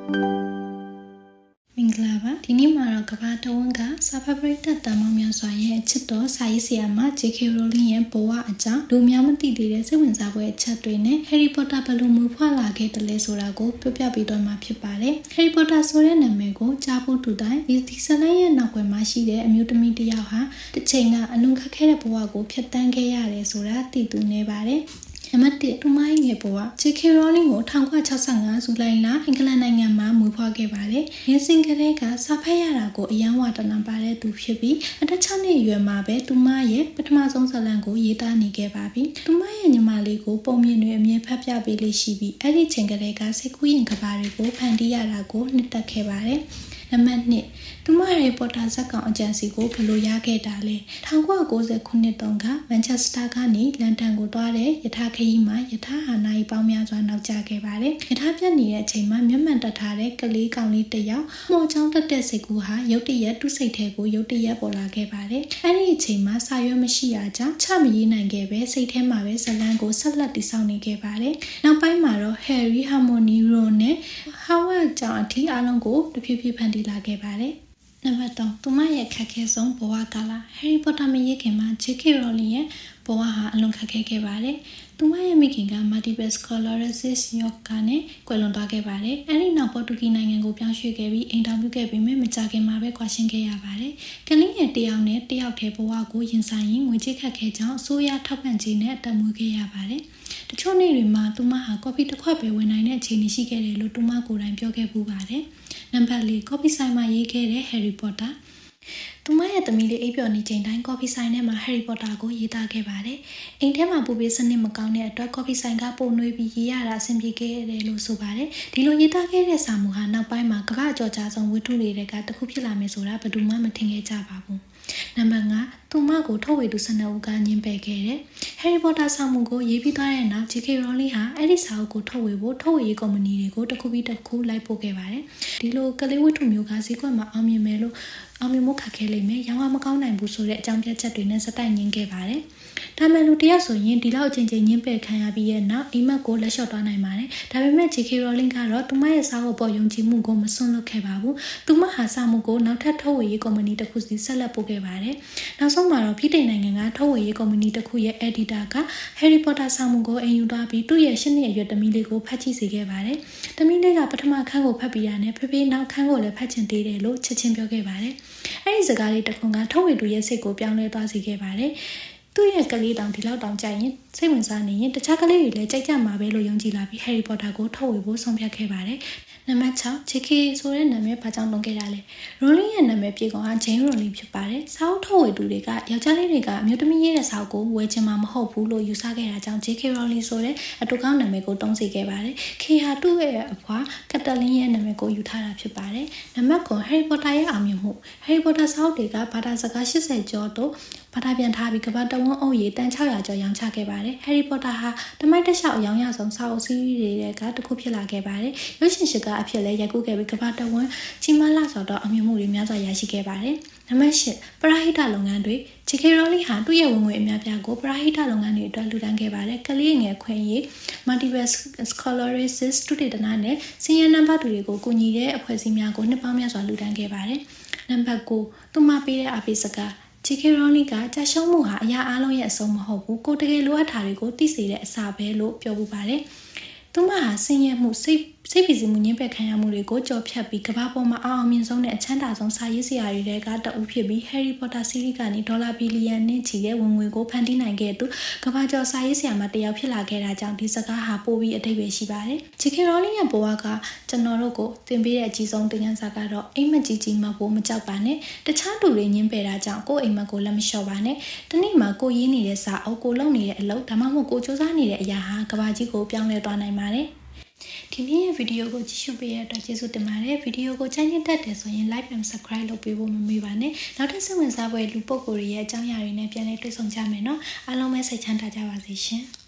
မင်္ဂလာပါဒီနေ့မှာတော့ကဘာတဝန်းကစာဖတ်ပရိသတ်တန်ပေါင်းများစွာရဲ့အချစ်တော်စာရေးဆရာမ J.K. Rowling ရဲ့ဘဝအကြောင်းလူများမသိသေးတဲ့စိတ်ဝင်စားဖွယ်အချက်တွေနဲ့ Harry Potter ဘယ်လိုမွေးဖွားလာခဲ့တယ်လဲဆိုတာကိုပြောပြပေးသွားမှာဖြစ်ပါတယ် Harry Potter ဆိုတဲ့နာမည်ကိုကြားဖို့တူတိုင်းဒီဇလန်ရဲ့နောက်ွယ်မှာရှိတဲ့အမျိုးသမီးတစ်ယောက်ဟာတစ်ချိန်ကအလွန်ခက်ခဲတဲ့ဘဝကိုဖြတ်တန်းခဲ့ရတယ်ဆိုတာသိသူနေပါတယ်နံပါတ်1သူမရဲ့ငယ်ဘဝ J.K. Rowling ကို1965ဇူလိုင်လအင်္ဂလန်နိုင်ငံမှာမွေးဖွားခဲ့ပါတယ်။ငယ်စဉ်ကတည်းကစာဖတ်ရတာကိုအယံဝါဒနာပါတဲ့သူဖြစ်ပြီးအသက်6နှစ်အရွယ်မှာပဲသူမရဲ့ပထမဆုံးဇာတ်လမ်းကိုရေးသားနေခဲ့ပါပြီ။သူမရဲ့ညီမလေးကိုပုံမြင်တွေအမြဲဖတ်ပြပေးလေးရှိပြီးအဲ့ဒီချိန်ကတည်းကစိတ်ကူးရင်ကဘာတွေကိုဖန်တီးရတာကိုနှစ်သက်ခဲ့ပါတယ်။နံပါတ်2သူမရဲ့ပေါ်တာဇက်ကောင်အကြံစီကိုဘယ်လိုရခဲ့တာလဲ1990ခုနှစ်တုန်းကမန်ချက်စတာကနေလန်ဒန်ကိုသွားတဲ့ယထာခရီးမှာယထာဟာနာရီပေါင်းများစွာနောက်ကျခဲ့ပါတယ်ယထာပြတ်နေတဲ့အချိန်မှာမျက်မှန်တက်ထားတဲ့ကလေးကောင်လေးတစ်ယောက်မော်ချောင်းတက်တဲ့စိတ်ကူးဟာရုတ်တရက်သူ့စိတ်ထဲကိုရုတ်တရက်ပေါ်လာခဲ့ပါတယ်အဲ့ဒီအချိန်မှာစာရွက်မရှိတာကြောင့်ချမရေးနိုင်ခဲ့ပဲစိတ်ထဲမှာပဲဇလန်းကိုဆက်လက်တည်ဆောက်နေခဲ့ပါတယ်နောက်ပိုင်းမှာတော့ Harry, Hermione, Ron နဲ့ Howard ကြောင့်အထိအားလုံးကိုတဖြည်းဖြည်းဖန်တီးလာခဲ့ပါတယ်နံပါတ်3သူမရဲ့ခက်ခဲဆုံးဘဝကာလ Harry Potter မရေးခင်မှာ J.K. Rowling ရဲ့ဘဝဟာအလွန်ခက်ခဲခဲ့ပါတယ်သူမရဲ့မိခင်က multiple sclerosis ရောဂါနဲ့ကွယ်လွန်သွားခဲ့ပါတယ်အဲဒီနောက်ပေါ်တူဂီနိုင်ငံကိုပြောင်းရွှေ့ခဲ့ပြီးအိမ်ထောင်ပြုခဲ့ပေမဲ့မကြာခင်မှာပဲကွာရှင်းခဲ့ရပါတယ်ကလေးငယ်တစ်ယောက်နဲ့တစ်ယောက်တည်းဘဝကိုရင်ဆိုင်ရင်ငွေကြေးခက်ခဲကြောင်းအစိုးရထောက်ပံ့ကြေးနဲ့အသက်မွေးခဲ့ရပါတယ်တချို့နေ့တွေမှာသူမဟာကော်ဖီတစ်ခွက်ပဲဝင်နိုင်တဲ့အခြေအနေရှိခဲ့တယ်လို့သူမကိုယ်တိုင်ပြောခဲ့ပူပါတယ်နံပါတ်4ကော်ဖီဆိုင်မှာရေးခဲ့တဲ့ Harry Potterသူမရဲ့သမီးလေးအိပ်ပျော်နေချိန်တိုင်းကော်ဖီဆိုင်ထဲမှာ Harry Potter ကိုရေးသားခဲ့ပါတယ်။အိမ်ထဲမှာပူပေးစနစ်မကောင်းတဲ့အတွက်ကော်ဖီဆိုင်ကပုံနှွေးပြီးရေးရတာအဆင်ပြေခဲ့တယ်လို့ဆိုပါတယ်။ဒီလိုရေးသားခဲ့တဲ့စာမူဟာနောက်ပိုင်းမှာကမ္ဘာ့အကျော်ကြားဆုံးဝတ္ထုတွေကတစ်ခုဖြစ်လာမယ်ဆိုတာဘယ်သူမှမထင်ခဲ့ကြပါဘူး။နံပါတ်5သူမကိုထုတ်ဝေသူ12ဦးကညှင်းပယ်ခဲ့တယ်။ Harry Potter စာမူကိုရေးပြီးသွားတဲ့နောက် J.K. Rowling ဟာအဲ့ဒီစာအုပ်ကိုထုတ်ဝေဖို့ထုတ်ဝေရေးကုမ္ပဏီတွေကိုတစ်ခုပြီးတစ်ခုလိုက်ပို့ခဲ့ပါတယ်။ဒီလိုကလေးဝတ္ထုမျိုးကဈေးကွက်မှာအောင်မြင်မယ်လို့အောင်မြင်မှုခက်ခဲလိမ့်မယ်။ရောင်းရမကောင်းနိုင်ဘူးဆိုတဲ့အကြောင်းပြချက်တွေနဲ့စတိုက်ညှင်းခဲ့ပါတယ်။ဒါမှလူတယောက်ဆိုရင်ဒီလောက်အချိန်ချင်းညှင်းပယ်ခံရပြီးရဲ့နောက်အိမ်မက်ကိုလက်လျှော့သွားနိုင်ပါတယ်။ဒါပေမဲ့ J.K. Rowling ကတော့သူမရဲ့စာအုပ်ပေါ်ယုံကြည်မှုကိုမစွန့်လွတ်ခဲ့ပါဘူး။သူမဟာစာမူကိုနောက်ထပ်ထုတ်ဝေရေးကုမ္ပဏီတစ်ခုစီဆက်လက်ပို့ခဲ့ပါတယ်။နောက်ဆုံးမှာတော့ပြည်ထိုင်နိုင်ငံကထုတ်ဝေရေးကုမ္ပဏီတစ်ခုရဲ့ editor က Harry Potter စာမူကိုအင်ယူသွားပြီးသူ့ရဲ့8နှစ်အရွယ်သမီးလေးကိုဖတ်ကြည့်စေခဲ့ပါတယ်။သမီးလေးကပထမခန်းကိုဖတ်ပြီးတာနဲ့ဖေးနောက်ခန်းကိုလည်းဖတ်ချင်သေးတယ်လို့ချက်ချင်းပြောခဲ့ပါတယ်။အဲဒီစကားလေးတစ်ခုကထုတ်ဝေသူရဲ့စိတ်ကိုပြောင်းလဲသွားစေခဲ့ပါတယ်။သူ့ရဲ့ကလေးတောင်ဒီလောက်တောင်ကြိုက်ရင်စိတ်ဝင်စားနေရင်တခြားကလေးတွေလည်းကြိုက်ကြမှာပဲလို့ယုံကြည်လာပြီး Harry Potter ကိုထုတ်ဝေဖို့ဆုံးဖြတ်ခဲ့ပါတယ်။နံပါတ်6 J.K. ဆိုတဲ့နာမည်ဘာကြောင့်လုံးခဲ့တာလဲ Rowling ရဲ့နာမည်ပြေကောင်က Jane Rowling ဖြစ်ပါတယ်။စာအုပ်ထုတ်ဝေသူတွေကယောက်ျားလေးတွေကအမျိုးသမီးရေးတဲ့စာအုပ်ကိုဝယ်ချင်မှာမဟုတ်ဘူးလို့ယူဆခဲ့တာကြောင့် J.K. Rowling ဆိုတဲ့အတူကောင်းနာမည်ကိုတုံးစေခဲ့ပါတယ်။ K ဟာသူ့ရဲ့အဖွားကက်တလင်းရဲ့နာမည်ကိုယူထားတာဖြစ်ပါတယ်။နံပါတ်9 Harry Potter ရဲ့အောင်မြင်မှု Harry Potter စာအုပ်တွေကဘာသာစကား80ကျော်တို့ဘာသာပြန်ထားပြီးကမ္ဘာတဝန်းအုပ်ရေးတန်600ကျော်ရောင်းချခဲ့ပါတယ်။ Harry Potter ဟာတမိုက်တစ်လျှောက်အယောင်ရဆုံးစာအုပ်စီးရီးတွေကတစ်ခုဖြစ်လာခဲ့ပါတယ်။ရုပ်ရှင်ရှကားအဖြစ်လည်းရိုက်ကူးခဲ့ပြီးကမ္ဘာတဝန်းကြီးမားလာစွာသောအောင်မြင်မှုတွေများစွာရရှိခဲ့ပါတယ်။နံပါတ်10ပရဟိတလုပ်ငန်းတွေ J.K. Rowling ဟာသူ့ရဲ့ဝင်ငွေအများပြားကိုပရဟိတလုပ်ငန်းတွေအတွက်လှူဒါန်းခဲ့ပါတယ်။ကလေးငယ်ခွင့်ရေး multiple sclerosis တုတေသနနဲ့ဆင်းရဲနံပါတ်တွေကိုကူညီတဲ့အဖွဲ့အစည်းများကိုနှစ်ပေါင်းများစွာလှူဒါန်းခဲ့ပါတယ်။နံပါတ်9သူမပေးတဲ့အားပေးစကားJ.K. Rowling ကကြာရှုံးမှုဟာအရာအလုံးရဲ့အဆုံးမဟုတ်ဘူးကိုတကယ်လိုအပ်တာတွေကိုသိစေတဲ့အစာပဲလို့ပြောပူပါတယ်။သူမဟာဆင်းရဲမှုစိတ်ဖိစီးမှုညှင်းပယ်ခံရမှုတွေကိုကြော်ဖြတ်ပြီးကမ္ဘာပေါ်မှာအောင်မြင်ဆုံးနဲ့အချမ်းသာဆုံးစာရေးဆရာတွေကတအုပ်ဖြစ်ပြီး Harry Potter စီးရီးကနေဒေါ်လာဘီလီယံနဲ့ချီတဲ့ဝင်ငွေကိုဖန်တီးနိုင်ခဲ့သူကမ္ဘာကျော်စာရေးဆရာမတစ်ယောက်ဖြစ်လာခဲ့တာကြောင့်ဒီစကားဟာပိုပြီးအဓိပ္ပာယ်ရှိပါတယ်။ J.K. Rowling ရဲ့ဘဝကကျွန်တော်တို့ကိုသင်ပေးတဲ့အကြီးဆုံးသင်ခန်းစာကတော့အိမ်မက်ကြီးမှဖို့မကြောက်ပါနဲ့တခြားသူတွေညှင်းပယ်တာကြောင့်ကိုယ့်အိမ်မက်ကိုလက်မလျှော့ပါနဲ့တနေ့မှာကိုရေးနေတဲ့စာအုပ်ကိုလုပ်နေတဲ့အလုပ်ဒါမှမဟုတ်ကိုစူးစမ်းနေတဲ့အရာဟာကမ္ဘာကြီးကိုပြောင်းလဲသွားနိုင်ပါတယ်ဒီနေ့ရဲ့ဗီဒီယိုကိုကြည့်ရှုပေးရတဲ့အတွက်ကျေးဇူးတင်ပါတယ်ဗီဒီယိုကိုကြိုက်တတ်တယ်ဆိုရင် like and subscribe လုပ်ပေးဖို့မမေ့ပါနဲ့နောက်ထပ်စိတ်ဝင်စားဖွယ်လူပုဂ္ဂိုလ်တွေရဲ့အကြောင်းအရာတွေနဲ့ပြန်လည်တွေ့ဆုံကြမယ်နော်အားလုံးပဲစိတ်ချမ်းသာကြပါစေရှင်